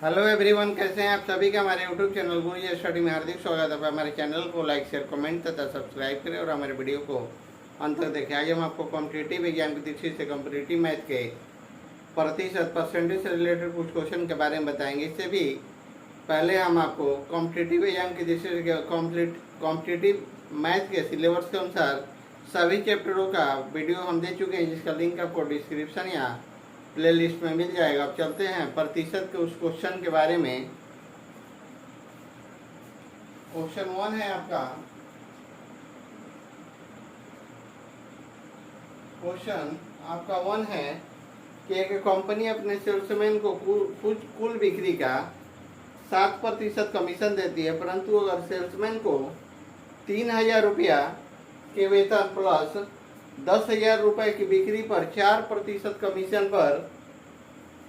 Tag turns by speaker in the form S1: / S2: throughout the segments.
S1: Hello everyone, कैसे हैं आप सभी का हमारे यूट्यूब चैनल गुरुजी स्टडी में हार्दिक स्वागत है। हमारे चैनल को लाइक शेयर कमेंट तथा सब्सक्राइब करें और हमारे वीडियो को अंत तक देखें। आज हम आपको कॉम्पिटिटिव एग्जाम की दृष्टि से कॉम्पिटिटिव मैथ के प्रतिशत परसेंटेज से रिलेटेड कुछ क्वेश्चन के बारे में बताएंगे। इससे भी पहले हम आपको कॉम्पिटिटिव एग्जाम की दृष्टि से कॉम्पिटिटिव मैथ के सिलेबस के अनुसार सभी चैप्टरों का वीडियो हम दे चुके हैं, जिसका लिंक आपको डिस्क्रिप्शन या प्ले लिस्ट में मिल जाएगा। अब चलते हैं प्रतिशत के उस क्वेश्चन के बारे में। क्वेश्चन 1 है आपका, क्वेश्चन आपका 1 है कि एक कंपनी अपने सेल्समैन को कुल बिक्री का 7% कमीशन देती है, परंतु अगर सेल्समैन को 3,000 रुपया के वेतन प्लस 10,000 रुपये की बिक्री पर 4% कमीशन पर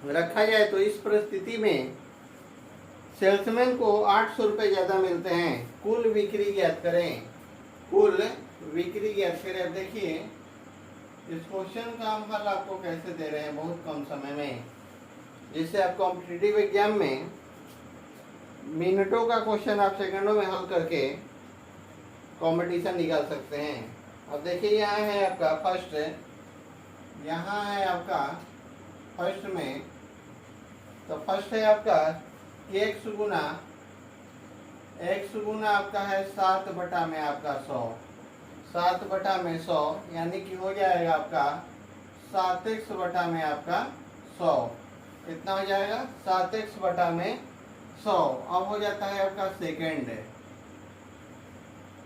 S1: रखा जाए तो इस परिस्थिति में सेल्समैन को 800 रुपये ज़्यादा मिलते हैं। कुल बिक्री ज्ञात करें, कुल बिक्री ज्ञात करें। अब देखिए इस क्वेश्चन का हम हल आपको कैसे दे रहे हैं बहुत कम समय में, जिससे आप कॉम्पिटिटिव एग्जाम में मिनटों का क्वेश्चन आप सेकंडों में हल करके कंपटीशन निकाल सकते हैं। अब देखिए यहाँ है आपका फर्स्ट, यहाँ है आपका फर्स्ट में, तो फर्स्ट है आपका x गुना आपका है 7 में आपका 100, 7 में 100 यानी कि हो जाएगा आपका 7x में आपका 100। कितना हो जाएगा? 7x में 100। अब हो जाता है आपका सेकेंड,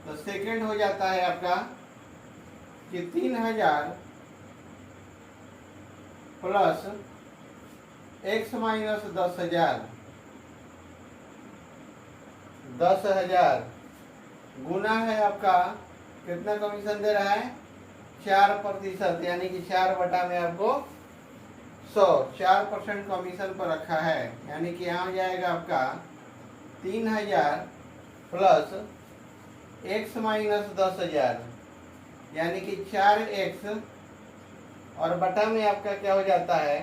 S1: तो सेकेंड हो जाता है आपका कि 3,000 प्लस x माइनस 10,000, 10,000 गुना है आपका कितना कमीशन दे रहा है? 4%, यानी कि 4 में आपको 100, 4% कमीशन पर रखा है। यानी कि यहाँ हो जाएगा आपका 3,000 प्लस x माइनस 10,000 यानी कि 4x और बटा में आपका क्या हो जाता है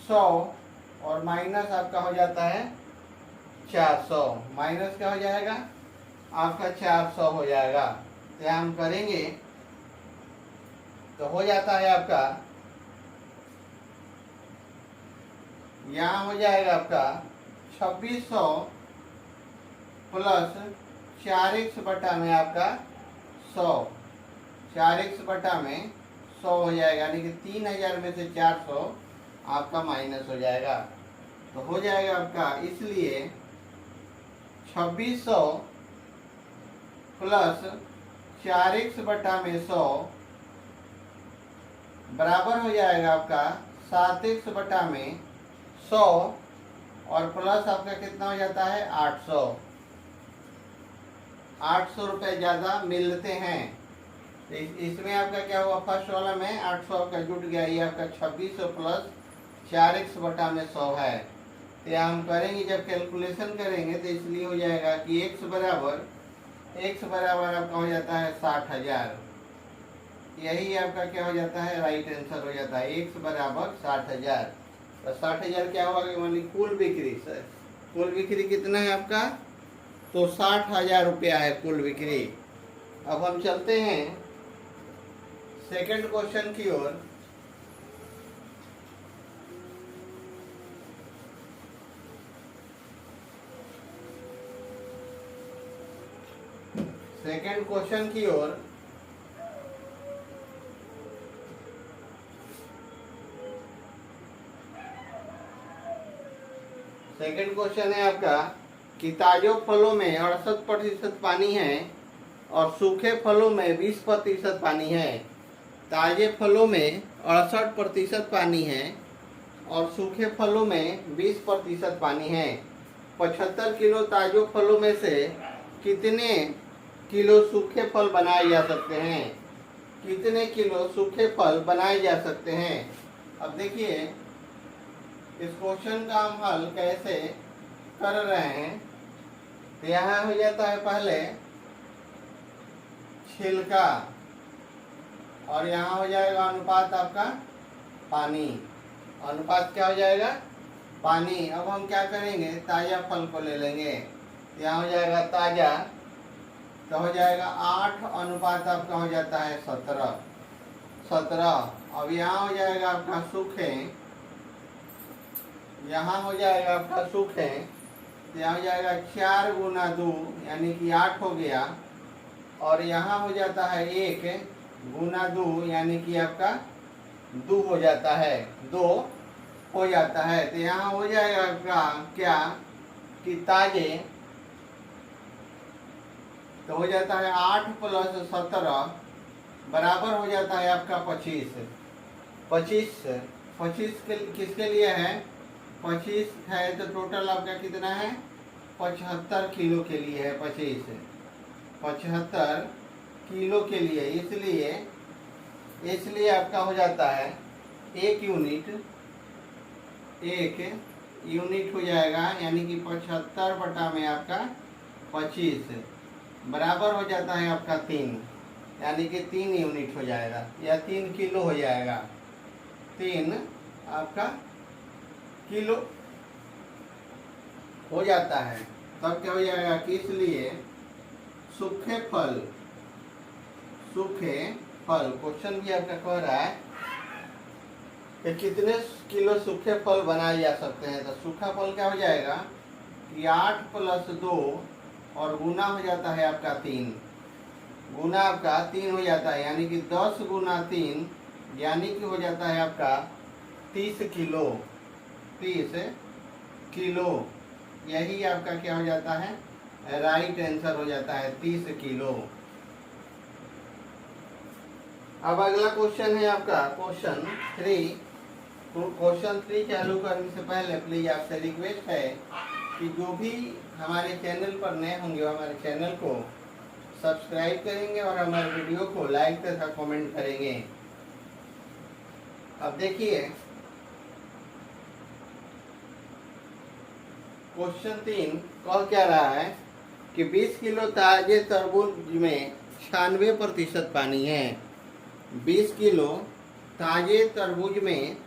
S1: 100 और माइनस आपका हो जाता है 400। माइनस क्या हो जाएगा आपका 400 हो जाएगा। तो हम करेंगे तो हो जाता है आपका, यहाँ हो जाएगा आपका 2600 प्लस 4x बटा में आपका 100, 4x बटा में 100 हो जाएगा। यानी कि 3,000 में से 400 आपका माइनस हो जाएगा, तो हो जाएगा आपका, इसलिए 2600 प्लस 4x बटा में 100 बराबर हो जाएगा आपका 7x बटा में 100 और प्लस आपका कितना हो जाता है 800। 800 रुपये ज़्यादा मिलते हैं। इसमें आपका क्या हुआ, फर्स्ट वाला में 800 का जुट गया, ये आपका 2600 प्लस 4x बटा में 100 है। तो हम करेंगे जब कैलकुलेशन करेंगे तो इसलिए हो जाएगा कि x बराबर आपका हो जाता है 60,000। यही आपका क्या हो जाता है, राइट आंसर हो जाता है, x बराबर 60,000। तो 60,000 क्या होगा कि मान ली कुल बिक्री, सर कुल बिक्री कितना है आपका, तो 60,000 रुपया है कुल बिक्री। अब हम चलते हैं सेकंड क्वेश्चन की ओर। सेकंड क्वेश्चन की ओर सेकंड क्वेश्चन है आपका कि ताजे फलों में 68% पानी है और सूखे फलों में 20% पानी है। ताजे फलों में 68% पानी है और सूखे फलों में 20% पानी है। 75 किलो ताजे फलों में से कितने किलो सूखे फल बनाए जा सकते हैं? कितने किलो सूखे फल बनाए जा सकते हैं? अब देखिए इस क्वेश्चन का हम हल कैसे कर रहे हैं। तो यहाँ हो जाता है पहले छिलका, और यहाँ हो जाएगा अनुपात आपका पानी। अनुपात क्या हो जाएगा? पानी। अब हम क्या करेंगे, ताज़ा फल को ले लेंगे। यहाँ हो जाएगा ताज़ा, तो हो जाएगा 8 अनुपात आपका हो जाता है 17। अब यहाँ हो जाएगा आपका सूखे, यहाँ हो जाएगा आपका सूखे, तो यहाँ हो जाएगा 4 गुना 2 यानी कि 8 हो गया। और यहाँ हो जाता है 1 गुना 2 यानी कि आपका 2 हो जाता है, 2 हो जाता है। तो यहाँ हो जाएगा आपका क्या कि ताजे, तो हो जाता है 8 + 17 बराबर हो जाता है आपका 25। 25 किसके लिए है, 25 है तो टोटल आपका कितना है, 75 किलो के लिए है। 75 किलो के लिए, इसलिए आपका हो जाता है 1 यूनिट हो जाएगा, यानी कि 75 बटा में आपका 25 बराबर हो जाता है आपका 3, यानी कि 3 यूनिट हो जाएगा या 3 किलो हो जाएगा। 3 आपका किलो हो जाता है। तब क्या हो जाएगा कि इसलिए सूखे फल क्वेश्चन भी आपका कह रहा है कि कितने किलो सूखे फल बनाए जा सकते हैं। तो सूखा फल क्या हो जाएगा कि 8 + 2 और गुना हो जाता है आपका 3, गुना आपका 3 हो जाता है, यानी कि 10 गुना 3 यानी कि हो जाता है आपका 30 किलो। 30 किलो, यही आपका क्या हो जाता है, राइट आंसर हो जाता है 30 किलो। अब अगला क्वेश्चन है आपका क्वेश्चन 3। क्वेश्चन 3 चालू करने से पहले प्लीज आपसे रिक्वेस्ट है कि जो भी हमारे चैनल पर नए होंगे हमारे चैनल को सब्सक्राइब करेंगे और हमारे वीडियो को लाइक तथा कमेंट करेंगे। अब देखिए क्वेश्चन 3 कह क्या रहा है कि 20 किलो ताजे तरबूज में 96% पानी है। 20 किलो ताजे तरबूज में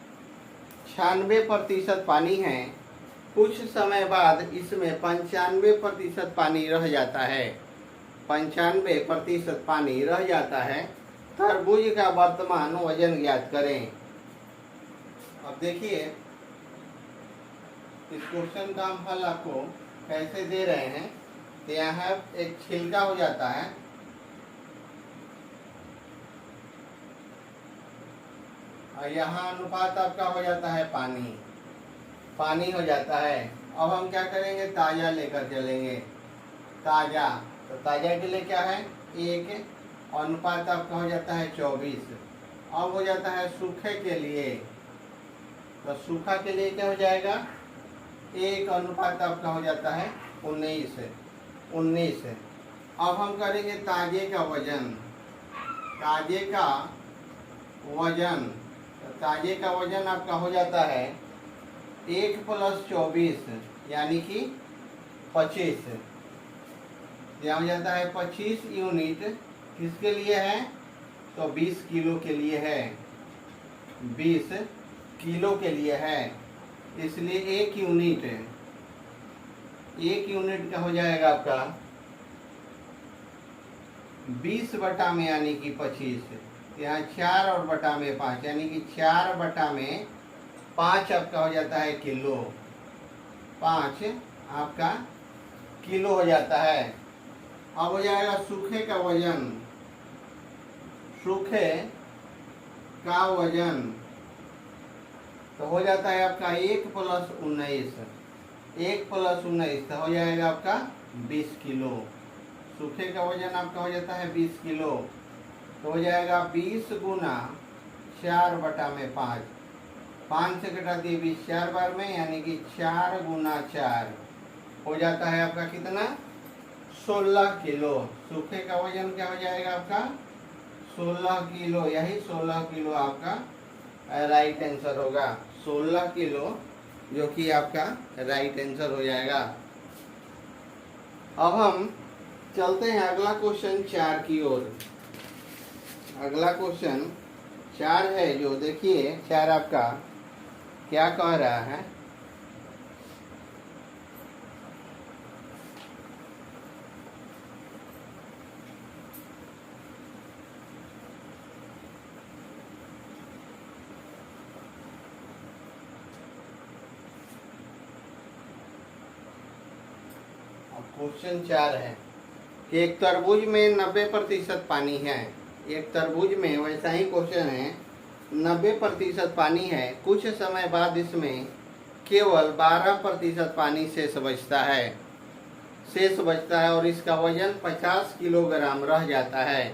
S1: 96% पानी है। कुछ समय बाद इसमें 95% पानी रह जाता है। 95% पानी रह जाता है। तरबूज का वर्तमान वजन ज्ञात करें। अब देखिए इस क्वेश्चन का हम हल आपको कैसे दे रहे हैं। तो यहाँ एक छिलका हो जाता है, और यहाँ अनुपात आपका हो जाता है पानी हो जाता है। अब हम क्या करेंगे, ताज़ा लेकर चलेंगे। ताज़ा, तो ताज़ा के लिए क्या है 1, अनुपात आपका हो जाता है 24। अब हो जाता है सूखे के लिए, तो सूखा के लिए क्या हो जाएगा 1, अनुपात आपका हो जाता है 19। अब हम करेंगे ताजे का वजन। ताजे का वजन आपका हो जाता है 1 + 24 यानी कि 25। यहाँ हो जाता है 25 यूनिट। किसके लिए है, तो 20 किलो के लिए है, 20 किलो के लिए है। इसलिए 1 यूनिट का हो जाएगा आपका 20 बटा में यानी कि 25। यहाँ 4 और बटा में 5 यानी कि 4 बटा में 5 आपका हो जाता है किलो। 5 आपका किलो हो जाता है। अब हो जाएगा सूखे का वजन। सूखे का वजन तो हो जाता है आपका 1 + 19। 1 + 19 तो हो जाएगा आपका 20 किलो। सूखे का वजन आपका हो जाता है 20 किलो, तो हो जाएगा 20 गुना 4 बटा में 5। 5 से घटा दिए 20 4 बार में, यानी कि 4 गुना 4 हो जाता है आपका कितना 16 किलो। सूखे का वजन क्या हो जाएगा आपका 16 किलो। यही 16 किलो आपका राइट आंसर होगा। 16 किलो जो कि आपका राइट आंसर हो जाएगा। अब हम चलते हैं अगला क्वेश्चन 4 की ओर। अगला क्वेश्चन 4 है जो देखिए 4 आपका क्या कह रहा है अब क्वेश्चन 4 है कि एक तरबूज में 90% पानी है। एक तरबूज में वैसा ही क्वेश्चन है, 90% पानी है, कुछ समय बाद इसमें केवल 12% पानी शेष बचता है और इसका वजन 50 किलोग्राम रह जाता है।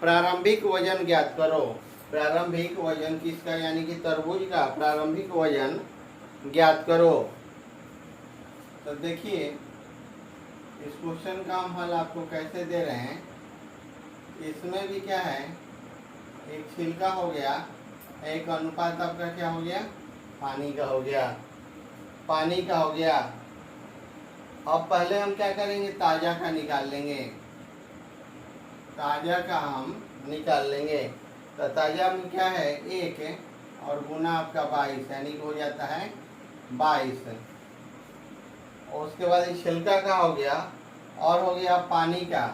S1: प्रारंभिक वजन ज्ञात करो। प्रारंभिक वजन किसका, यानी कि तरबूज का प्रारंभिक वजन ज्ञात करो। तो देखिए इस क्वेश्चन का हम हल आपको कैसे दे रहे हैं। इसमें भी क्या है, एक छिलका हो गया, एक अनुपात आपका क्या हो गया, पानी का हो गया, पानी का हो गया। अब पहले हम क्या करेंगे, ताजा का निकाल लेंगे, ताजा का हम निकाल लेंगे। तो ताजा में क्या है 1 और गुना आपका 22, यानी कि हो जाता है 22। और उसके बाद ये छिलका का हो गया और हो गया पानी का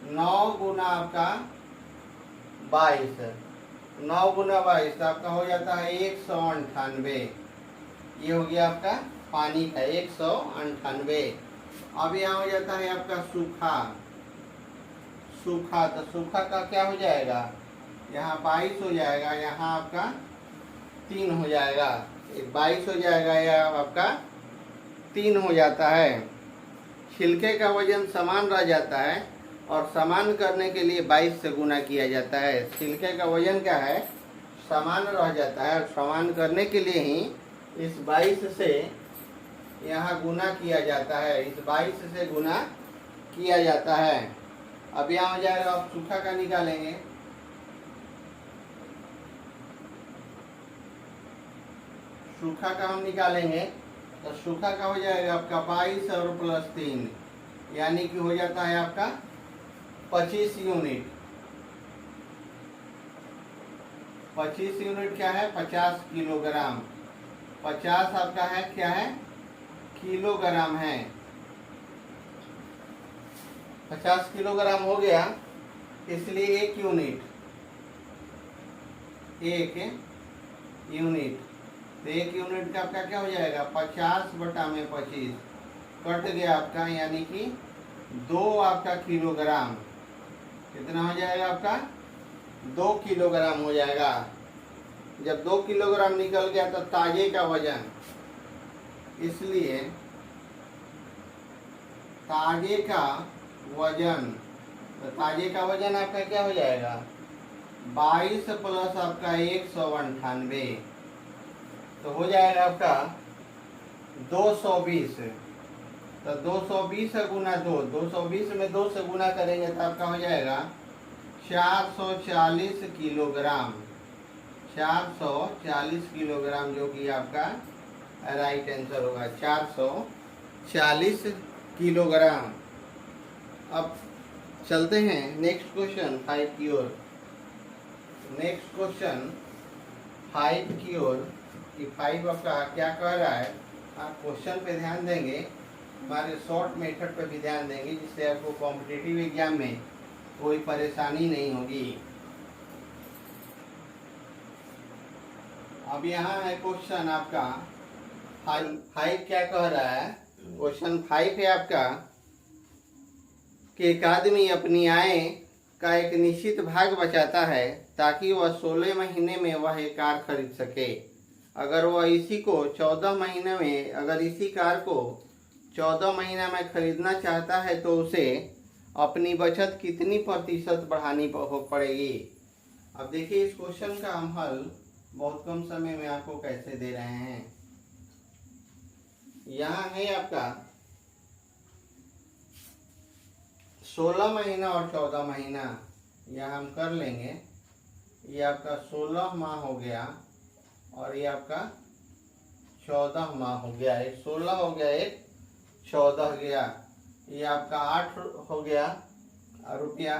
S1: 9 गुना आपका 22, 9 गुना 22 तो आपका हो जाता है 198। ये हो गया आपका पानी का 198। अब यहाँ हो जाता है आपका सूखा, सूखा तो सूखा का क्या हो जाएगा, यहाँ 22 हो जाएगा, यहाँ आपका 3 हो जाएगा, 22 हो जाएगा या आपका 3 हो जाता है। छिलके का वजन समान रह जाता है और समान करने के लिए 22 से गुना किया जाता है। छिलके का वजन क्या है, समान रह जाता है और समान करने के लिए ही इस 22 से यहाँ गुना किया जाता है, इस 22 से गुना किया जाता है। अब यहाँ हो जाएगा, आप सूखा का निकालेंगे, सूखा का हम निकालेंगे तो सूखा का हो जाएगा आपका 22 और प्लस 3, यानी कि हो जाता है आपका 25 यूनिट। 25 यूनिट क्या है, 50 किलोग्राम। 50 आपका है क्या है, किलोग्राम है। 50 किलोग्राम हो गया, इसलिए 1 यूनिट, 1 यूनिट। तो 1 यूनिट का आपका क्या हो जाएगा, 50/25 कट गया आपका, यानी कि 2 आपका किलोग्राम। कितना हो जाएगा आपका, 2 किलोग्राम हो जाएगा। जब 2 किलोग्राम निकल गया तो ताजे का वजन, इसलिए ताजे का वजन, तो ताजे का वजन आपका क्या हो जाएगा, 22 प्लस आपका 198, तो हो जाएगा आपका 220। तो 220 गुना 2, 220 में 2 से गुना करेंगे तो आपका हो जाएगा 440 किलोग्राम। 440 किलोग्राम जो कि आपका राइट आंसर होगा, 440 किलोग्राम। अब चलते हैं नेक्स्ट क्वेश्चन 5 की ओर। नेक्स्ट क्वेश्चन 5 की ओर, कि 5 आपका क्या कह रहा है। आप क्वेश्चन पे ध्यान देंगे, हमारे शॉर्ट मेथड पे भी ध्यान देंगे, जिससे आपको कॉम्पिटिटिव एग्जाम में कोई परेशानी नहीं होगी। अब यहाँ है क्वेश्चन आपका 5 क्या कह रहा है। क्वेश्चन 5 है आपका कि एक आदमी अपनी आय का एक निश्चित भाग बचाता है ताकि वह 16 महीने में वह एक कार खरीद सके। अगर वह इसी कार को 14 महीना में खरीदना चाहता है तो उसे अपनी बचत कितनी प्रतिशत बढ़ानी पड़ेगी। अब देखिए इस क्वेश्चन का हम हल बहुत कम समय में आपको कैसे दे रहे हैं। यहाँ है आपका 16 महीना और 14 महीना, यह हम कर लेंगे। ये आपका 16 माह हो गया और ये आपका 14 माह हो गया। एक 16 हो गया, एक 14 गया। ये आपका 8 हो गया रुपया,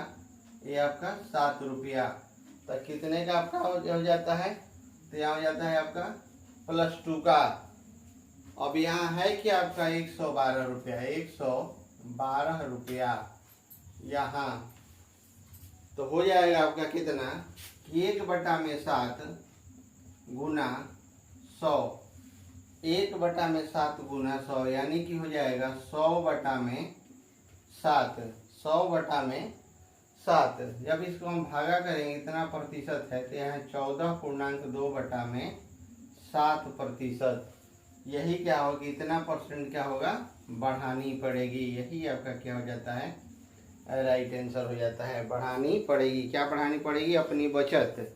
S1: ये आपका 7 रुपया। तो कितने का आपका हो जाता है, तो यहाँ हो जाता है आपका +2 का। अब यहाँ है कि आपका 112 रुपया, 112 रुपया यहाँ। तो हो जाएगा आपका कितना कि 1/7 गुना 100, 1/7 गुना 100 यानी कि हो जाएगा 100/7। 100/7 जब इसको हम भागा करेंगे इतना प्रतिशत है तो यहाँ 14.2/7%। यही क्या होगा, इतना परसेंट क्या होगा, बढ़ानी पड़ेगी। यही आपका क्या हो जाता है, राइट आंसर हो जाता है। बढ़ानी पड़ेगी। क्या बढ़ानी पड़ेगी? अपनी बचत।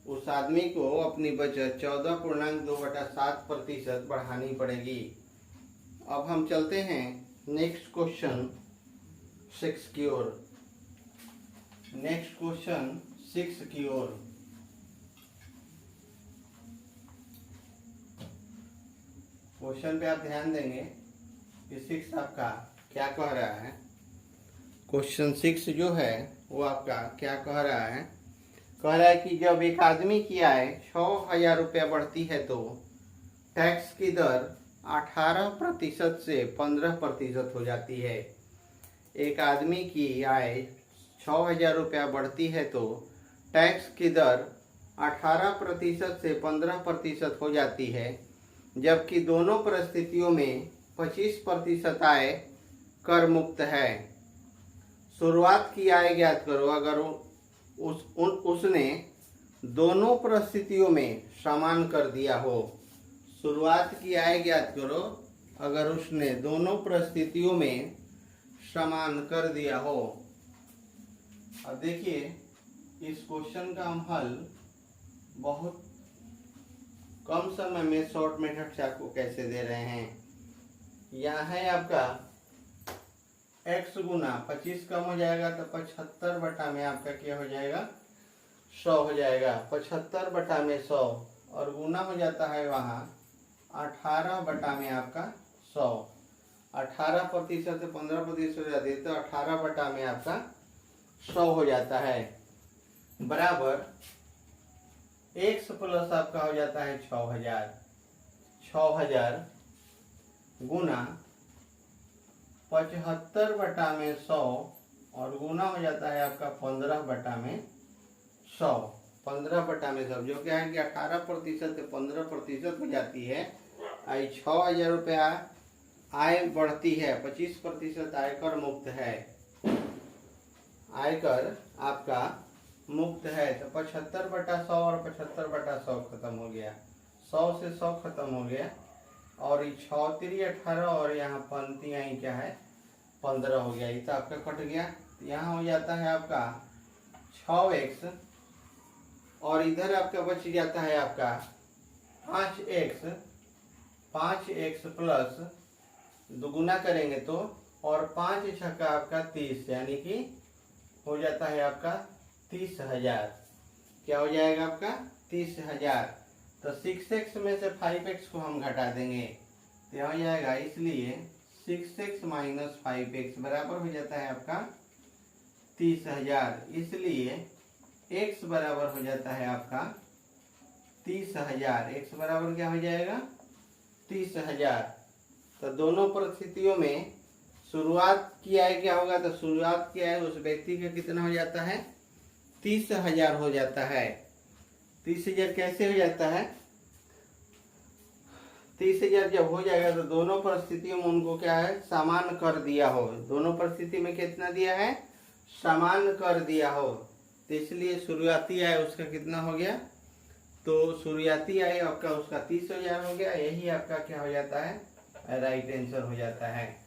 S1: उस आदमी को अपनी बचत 14.2/7% बढ़ानी पड़ेगी। अब हम चलते हैं नेक्स्ट क्वेश्चन 6 की ओर। नेक्स्ट क्वेश्चन 6 की ओर। क्वेश्चन पे आप ध्यान देंगे कि 6 आपका क्या कह रहा है। क्वेश्चन 6 जो है वो आपका क्या कह रहा है? कह रहा है कि जब एक आदमी की आय 6,000 रुपया बढ़ती है तो टैक्स की दर 18% से 15% हो जाती है। एक आदमी की आय 6,000 रुपया बढ़ती है तो टैक्स की दर 18% से 15% हो जाती है, जबकि दोनों परिस्थितियों में 25% आय कर मुक्त है। शुरुआत की आय ज्ञात करो अगर उसने दोनों परिस्थितियों में समान कर दिया हो। शुरुआत की आय ज्ञात करो अगर उसने दोनों परिस्थितियों में समान कर दिया हो। अब देखिए इस क्वेश्चन का हम हल बहुत कम समय में शॉर्ट मेथड से आपको कैसे दे रहे हैं। यहाँ है आपका x गुना 25 कम हो जाएगा तो 75 बटा में आपका क्या हो जाएगा, 100 हो जाएगा। 75 बटा में 100 और गुना हो जाता है वहाँ 18 बटा में आपका 100। 18% से 15% हो जाती है तो 18 बटा में आपका 100 हो जाता है, बराबर x प्लस आपका हो जाता है 6,000। 6,000 गुना 75 बटा में 100 और गुना हो जाता है आपका 15 बटा में 100। 15 बटा में 100 जो क्या है कि 18% से 15% हो जाती है। आई 6,000 रुपया आय बढ़ती है, 25% आयकर मुक्त है। आयकर आपका मुक्त है तो 75 बटा 100 और 75 बटा 100 खत्म हो गया। 100 से 100 खत्म हो गया और ये 6 3 18 और यहाँ पंक्तियाँ क्या है 15 हो गया। ये तो आपका कट गया। यहाँ हो जाता है आपका 6x और इधर आपका बच जाता है आपका 5x। 5x प्लस दोगुना करेंगे तो और 5 छक्का आपका 30 यानी कि हो जाता है आपका 30,000। क्या हो जाएगा आपका 30,000। तो 6x में से 5x को हम घटा देंगे तो हो जाएगा, इसलिए 6x माइनस 5x बराबर हो जाता है आपका 30,000। इसलिए x बराबर हो जाता है आपका 30,000। x बराबर क्या हो जाएगा 30,000। तो दोनों परिस्थितियों में शुरुआत की आय क्या होगा, तो शुरुआत की आय उस व्यक्ति का कितना हो जाता है 30,000 हो जाता है। 30,000 कैसे हो जाता है, 30,000 जब हो जाएगा तो दोनों परिस्थितियों में उनको क्या है समान कर दिया हो। दोनों परिस्थिति में कितना दिया है, समान कर दिया हो। तो इसलिए शुरुआती आय उसका कितना हो गया, तो शुरुआती आय आपका उसका 30,000 हो गया। यही आपका क्या हो जाता है, राइट आंसर हो जाता है।